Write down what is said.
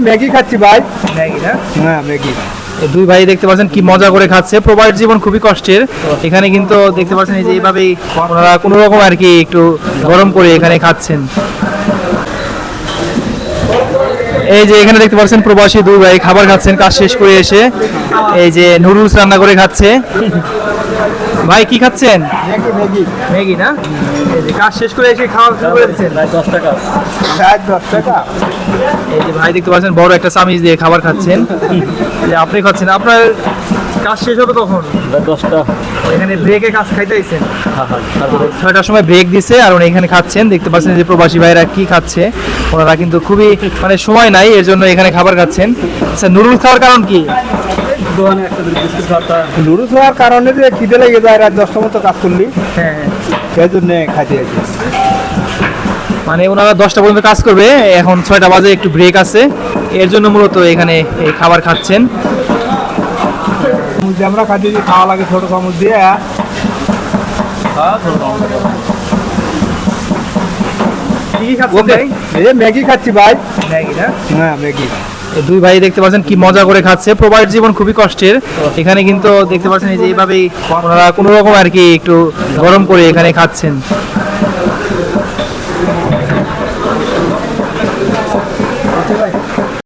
Maggi খাচ্ছি ভাই। Maggi না? হ্যাঁ ম্যাগি। দুই ভাই দেখতে পাচ্ছেন কি মজা করে খাচ্ছে। প্রবাসী জীবন খুবই কষ্টের। এখানে কিন্তু দেখতে পাচ্ছেন এই যে এইভাবেই ওনারা কোনো রকম আর কি একটু গরম করে এখানে খাচ্ছেন। এই যে এখানে দেখতে পাচ্ছেন প্রবাসী দুই ভাই খাবার খাচ্ছেন কাজ শেষ করে এসে। এই যে নুডলস রান্না করে খাচ্ছে। ভাই কি খাচ্ছেন? ম্যাগি না? এই যে কাজ শেষ করে এসে খাওয়া শুরু করে দিচ্ছেন। 10 টাকা। 10 টাকা। এই যে ভাই দেখতে পাচ্ছেন বড় একটা চামিচ দিয়ে খাবার খাচ্ছেন। যে আপনি খাচ্ছেন, আপনার কাজ শেষ হবে কখন? 10টা। এখানে ব্রেকে কাজ খাইতেছেন। 6টার সময় ব্রেক দিছে আর উনি এখানে খাচ্ছেন। দেখতে পাচ্ছেন যে প্রবাসী ভাইরা কি খাচ্ছে। ওনারা কিন্তু খুবই মানে সময় নাই, এর জন্য এখানে খাবার খাচ্ছেন। আচ্ছা, নুডলস খাওয়ার কারণ কি? নুডলস হওয়ার কারণে যে খিদে লেগে যায়, রাত 10টার মতো কাজ করলি। হ্যাঁ, সেই জন্য খাইতে আছি। মানে ওনারা 10টা পর্যন্ত কাজ করবে, এখন 6টা বাজে একটু ব্রেক আছে, এর জন্য মূলত এখানে এই খাবার খাচ্ছেন। আমরা খাচ্ছি খাওয়া লাগে ছোট চামচ দিয়ে। ম্যাগি খাচ্ছি ভাই। ম্যাগি না? হ্যাঁ ম্যাগি। দুই ভাই দেখতে পাচ্ছেন কি মজা করে খাচ্ছে। প্রবাসী জীবন খুবই কষ্টের। এখানে কিন্তু দেখতে পাচ্ছেন এই যে এইভাবেই ওনারা কোনো রকম আর কি একটু গরম করে এখানে খাচ্ছেন।